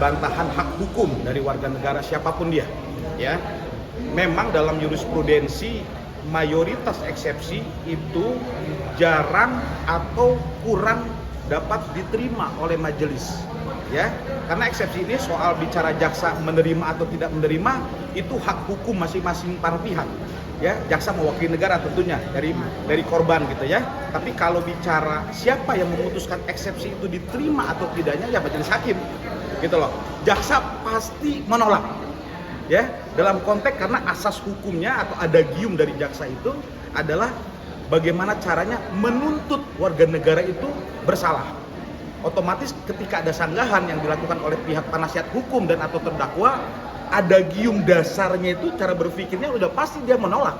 bantahan hak hukum dari warga negara siapapun dia. Ya, memang dalam jurisprudensi mayoritas eksepsi itu jarang atau kurang dapat diterima oleh majelis. Ya, karena eksepsi ini soal bicara jaksa menerima atau tidak menerima itu hak hukum masing-masing para pihak. Ya, jaksa mewakili negara tentunya dari korban gitu ya. Tapi kalau bicara siapa yang memutuskan eksepsi itu diterima atau tidaknya ya majelis hakim. Gitu loh. Jaksa pasti menolak. Ya, dalam konteks karena asas hukumnya atau adagium dari jaksa itu adalah bagaimana caranya menuntut warga negara itu bersalah. Otomatis ketika ada sanggahan yang dilakukan oleh pihak penasihat hukum dan atau terdakwa, adagium dasarnya itu cara berpikirnya udah pasti dia menolak.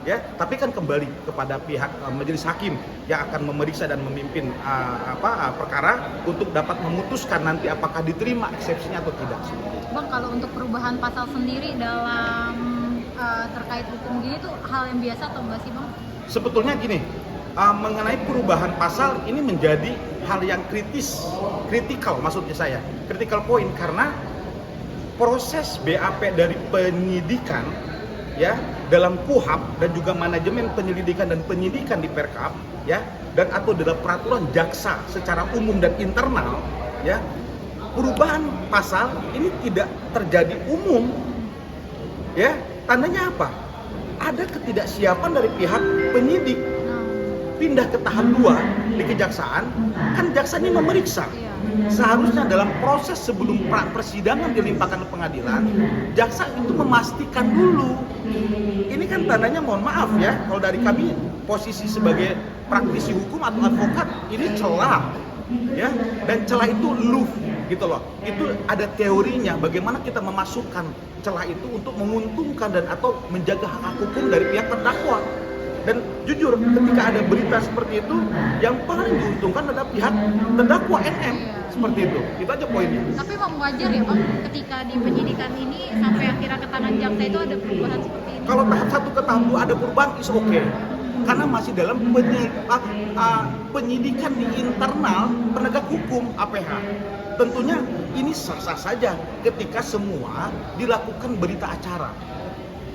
Ya, tapi kan kembali kepada pihak majelis hakim yang akan memeriksa dan memimpin perkara untuk dapat memutuskan nanti apakah diterima eksepsinya atau tidak. Bang, kalau untuk perubahan pasal sendiri dalam terkait hukum gini tuh hal yang biasa atau enggak sih, Bang? Sebetulnya gini, mengenai perubahan pasal ini menjadi hal yang kritikal maksudnya saya, critical point karena proses BAP dari penyidikan ya dalam KUHAP dan juga manajemen penyelidikan dan penyidikan di Perkap ya dan atau dalam peraturan jaksa secara umum dan internal ya, perubahan pasal ini tidak terjadi umum ya. Tandanya apa? Ada ketidaksiapan dari pihak penyidik pindah ke tahap 2 di kejaksaan, kan jaksa ini memeriksa. Seharusnya dalam proses sebelum persidangan dilimpahkan ke pengadilan, jaksa itu memastikan dulu. Ini kan tandanya mohon maaf ya, kalau dari kami posisi sebagai praktisi hukum atau advokat, ini celah. Ya, dan celah itu gitu loh. Itu ada teorinya bagaimana kita memasukkan celah itu untuk menguntungkan dan atau menjaga hak hukum dari pihak terdakwa. Dan jujur ketika ada berita seperti itu yang paling diuntungkan adalah pihak terdakwa NM seperti itu aja poinnya. Tapi Bang, wajar ya Bang ketika di penyidikan ini sampai akhirnya ke tangan jaksa itu ada perubahan seperti ini? Kalau tahap 1 ke tahap 2 ada perubahan is okay. Karena masih dalam penyidikan di internal penegak hukum APH. Tentunya ini sah-sah saja ketika semua dilakukan berita acara.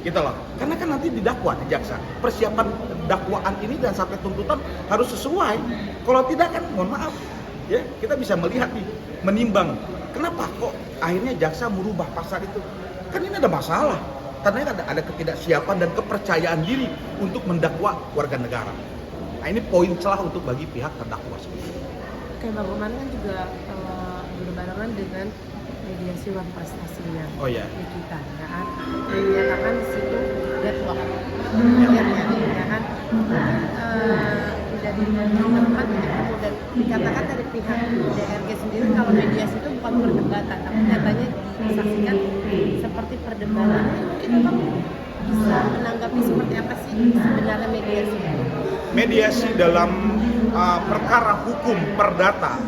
Gitu loh. Karena kan nanti didakwa di jaksa. Persiapan dakwaan ini dan sampai tuntutan harus sesuai. Kalau tidak kan mohon maaf. Ya, kita bisa melihat nih, menimbang. Kenapa kok akhirnya jaksa merubah pasal itu? Kan ini ada masalah. Karena ada ketidaksiapan dan kepercayaan diri untuk mendakwa warga negara. Nah, ini poin celah untuk bagi pihak terdakwa sebenarnya. Oke, Bang Roman kan juga berbarengan dengan mediasi uang prestasinya di kita, ya kan? Menyatakan di situ deadlock, ya kan? Tidak ditemukan dan dikatakan dari pihak DRG sendiri kalau mediasi itu bukan perdebatan, tapi nyatanya disaksikan seperti perdebatan. Mungkin Bang bisa menanggapi seperti apa sih sebenarnya mediasi? Mediasi dalam perkara hukum perdata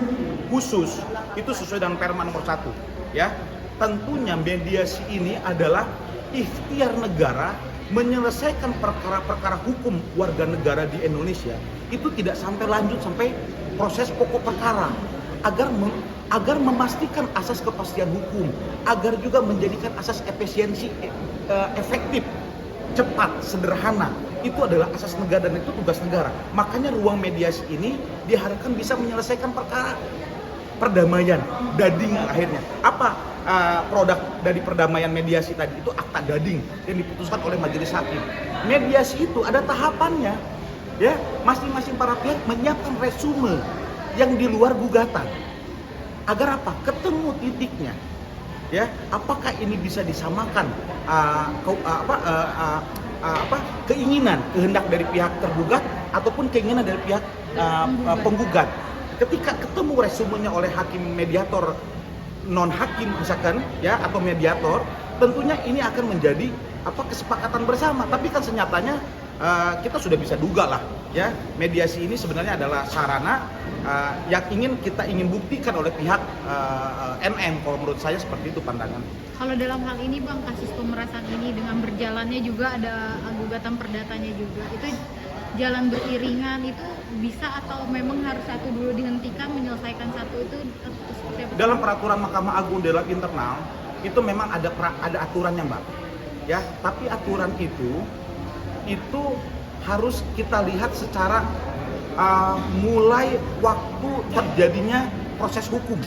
khusus itu sesuai dengan Perma nomor 1 ya. Tentunya mediasi ini adalah ikhtiar negara menyelesaikan perkara-perkara hukum warga negara di Indonesia itu tidak sampai lanjut sampai proses pokok perkara agar memastikan asas kepastian hukum, agar juga menjadikan asas efisiensi efektif, cepat, sederhana. Itu adalah asas negara dan itu tugas negara. Makanya ruang mediasi ini diharapkan bisa menyelesaikan perkara perdamaian, dading akhirnya. Apa produk dari perdamaian mediasi tadi? Itu akta dading yang diputuskan oleh majelis hakim. Mediasi itu ada tahapannya. Ya, masing-masing para pihak menyiapkan resume yang di luar gugatan. Agar apa? Ketemu titiknya. Ya, apakah ini bisa disamakan keinginan, kehendak dari pihak tergugat ataupun keinginan dari pihak penggugat. Ketika ketemu resumenya oleh hakim mediator non hakim misalkan ya atau mediator, tentunya ini akan menjadi kesepakatan bersama. Tapi kan senyatanya kita sudah bisa duga lah ya, mediasi ini sebenarnya adalah sarana yang kita ingin buktikan oleh pihak NN. Kalau menurut saya seperti itu pandangan. Kalau dalam hal ini Bang, kasus pemerasan ini dengan berjalannya juga ada gugatan perdatanya juga, itu jalan beriringan itu bisa atau memang harus satu dulu dihentikan menyelesaikan satu itu seperti apa? Dalam peraturan Mahkamah Agung dalam internal itu memang ada aturannya, Mbak. Ya, tapi aturan itu harus kita lihat secara mulai waktu terjadinya proses hukum.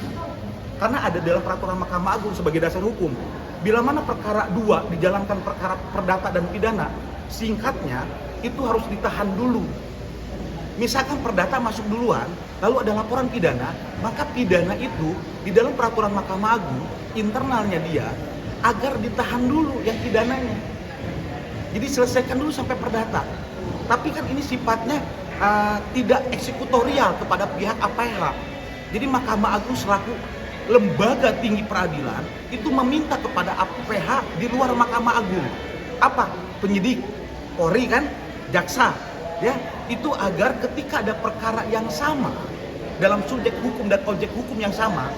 Karena ada dalam peraturan Mahkamah Agung sebagai dasar hukum. Bila mana perkara 2 dijalankan perkara perdata dan pidana, singkatnya itu harus ditahan dulu. Misalkan perdata masuk duluan, lalu ada laporan pidana, maka pidana itu di dalam peraturan Mahkamah Agung, internalnya dia, agar ditahan dulu yang pidananya. Jadi selesaikan dulu sampai perdata. Tapi kan ini sifatnya tidak eksekutorial kepada pihak APH. Jadi Mahkamah Agung selaku lembaga tinggi peradilan itu meminta kepada APH di luar Mahkamah Agung. Apa? Penyidik, Polri kan, jaksa, ya, itu agar ketika ada perkara yang sama dalam subjek hukum dan objek hukum yang sama,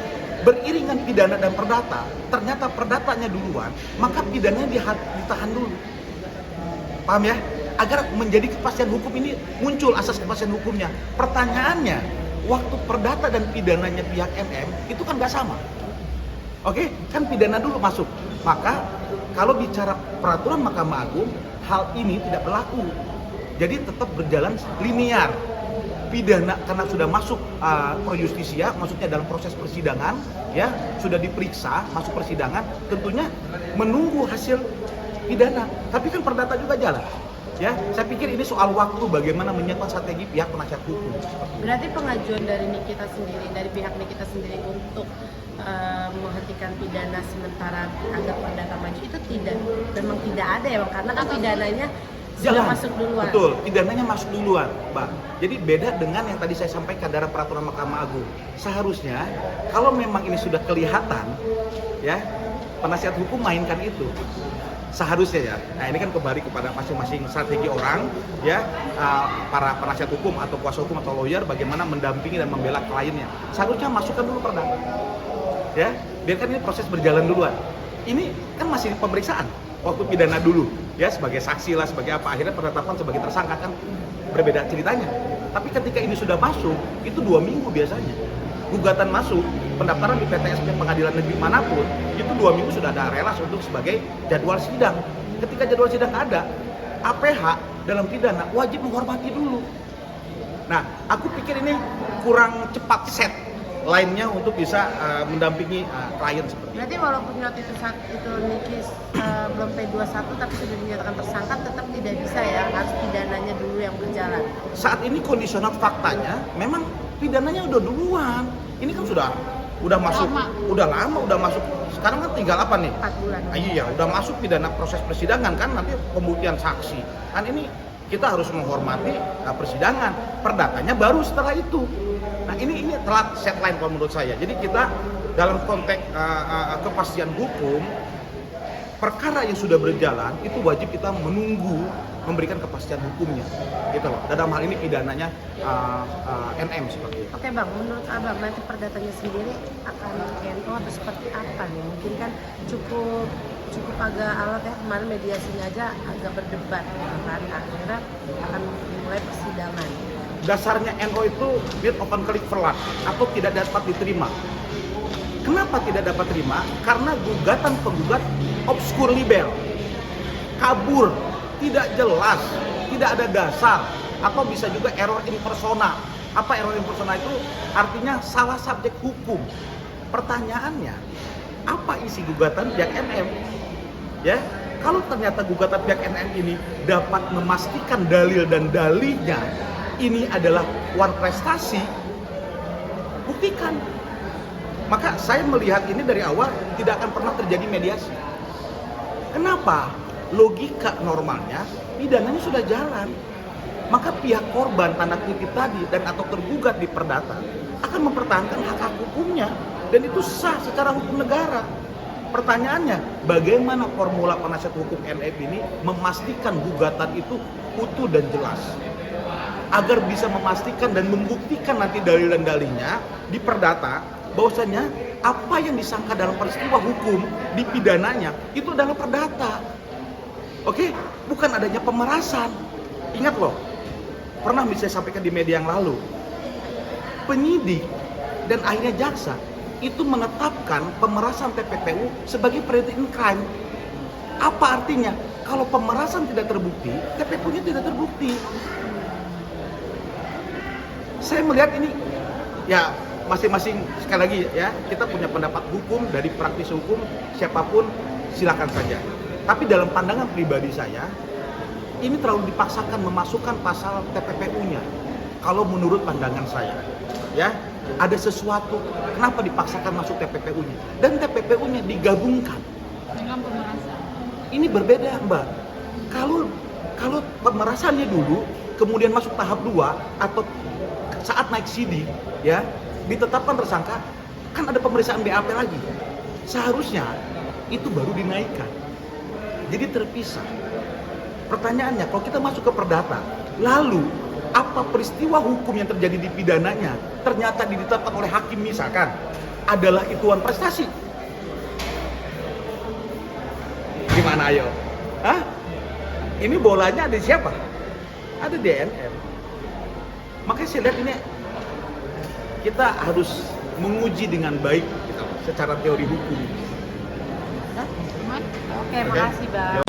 beriringan pidana dan perdata, ternyata perdatanya duluan, maka pidananya ditahan dulu. Paham ya? Agar menjadi kepastian hukum ini muncul asas kepastian hukumnya. Pertanyaannya, waktu perdata dan pidananya pihak MM itu kan nggak sama. Oke, kan pidana dulu masuk. Maka kalau bicara peraturan Mahkamah Agung, hal ini tidak berlaku. Jadi tetap berjalan linear. Pidana karena sudah masuk pro justisia, maksudnya dalam proses persidangan, ya sudah diperiksa, masuk persidangan, tentunya menunggu hasil pidana. Tapi kan perdata juga jalan. Ya, saya pikir ini soal waktu bagaimana menyiapkan strategi pihak penasihat hukum. Berarti pengajuan dari Nikita sendiri, dari pihak Nikita sendiri untuk menghentikan pidana sementara agar perdata maju itu memang tidak ada ya, Bang, karena kan pidananya sudah masuk duluan. Betul, pidananya masuk duluan, Mbak. Jadi beda dengan yang tadi saya sampaikan dalam peraturan Mahkamah Agung. Seharusnya kalau memang ini sudah kelihatan, ya penasihat hukum mainkan itu. Seharusnya ya. Nah ini kan kembali kepada masing-masing strategi orang, ya para penasihat hukum atau kuasa hukum atau lawyer bagaimana mendampingi dan membela kliennya. Seharusnya masukkan dulu perdata, ya biarkan ini proses berjalan duluan. Ini kan masih pemeriksaan, waktu pidana dulu, ya sebagai saksi lah, sebagai apa, akhirnya penetapan sebagai tersangka kan berbeda ceritanya. Tapi ketika ini sudah masuk, itu 2 minggu biasanya. Gugatan masuk, pendaftaran di PTSP pengadilan negeri manapun, itu 2 minggu sudah ada relas untuk sebagai jadwal sidang. Ketika jadwal sidang ada, APH dalam pidana wajib menghormati dulu. Nah, aku pikir ini kurang cepat set lainnya untuk bisa mendampingi klien seperti itu. Berarti walaupun waktu itu Nikis belum P21 tapi sudah dinyatakan tersangka, tetap tidak bisa ya, harus pidananya dulu yang berjalan. Saat ini kondisional faktanya memang pidananya udah duluan. Ini kan udah masuk, udah lama, udah masuk. Sekarang kan tinggal apa nih? 4 bulan. Iya, udah masuk pidana proses persidangan kan, nanti pembuktian saksi. Kan ini kita harus menghormati persidangan. Perdatanya baru setelah itu. Nah ini telat set line kalau menurut saya. Jadi kita dalam konteks kepastian hukum, perkara yang sudah berjalan itu wajib kita menunggu memberikan kepastian hukumnya, gitu loh. Dalam hal ini pidananya NM seperti itu. Oke Bang, menurut Abang nanti perdatanya sendiri akan NO atau seperti apa nih? Mungkin kan cukup agak alot ya, kemarin mediasinya aja agak berdebat gitu kan, akhirnya akan mulai persidangan. Dasarnya NO itu bid open click verlat atau tidak dapat diterima. Kenapa tidak dapat terima? Karena gugatan penggugat obskur libel, kabur, tidak jelas, tidak ada dasar, atau bisa juga error in persona. Apa error in persona itu? Artinya salah subjek hukum. Pertanyaannya, apa isi gugatan pihak NM? Ya, kalau ternyata gugatan pihak NM ini dapat memastikan dalil dan dalihnya ini adalah one prestasi, buktikan. Maka saya melihat ini dari awal tidak akan pernah terjadi mediasi. Kenapa? Logika normalnya pidananya sudah jalan. Maka pihak korban tanda kutip tadi dan atau tergugat di perdata akan mempertahankan hak hukumnya dan itu sah secara hukum negara. Pertanyaannya, bagaimana formula penasihat hukum NF ini memastikan gugatan itu utuh dan jelas agar bisa memastikan dan membuktikan nanti dalil dan dalihnya di perdata bahwasanya apa yang disangka dalam peristiwa hukum di pidananya itu adalah perdata. Oke, bukan adanya pemerasan. Ingat loh, pernah bisa saya sampaikan di media yang lalu, penyidik dan akhirnya jaksa itu menetapkan pemerasan TPPU sebagai predicate crime. Apa artinya? Kalau pemerasan tidak terbukti, TPPU-nya tidak terbukti. Saya melihat ini, ya masing-masing, sekali lagi ya, kita punya pendapat hukum, dari praktis hukum, siapapun silakan saja. Tapi dalam pandangan pribadi saya, ini terlalu dipaksakan memasukkan pasal TPPU-nya. Kalau menurut pandangan saya, ya, ada sesuatu kenapa dipaksakan masuk TPPU-nya, dan TPPU-nya digabungkan dengan pemerasan. ini berbeda, Mbak. Kalau pemerasannya dulu kemudian masuk tahap 2 atau saat naik sidik ya, ditetapkan tersangka, kan ada pemeriksaan BAP lagi. Seharusnya itu baru dinaikkan. Jadi terpisah. Pertanyaannya, kalau kita masuk ke perdata, lalu apa peristiwa hukum yang terjadi di pidananya ternyata ditetapkan oleh hakim misalkan adalah ituan prestasi. Gimana ayo? Hah? Ini bolanya ada di siapa? Ada DNM. Makanya saya lihat ini kita harus menguji dengan baik secara teori hukum. Oke, makasih Bang.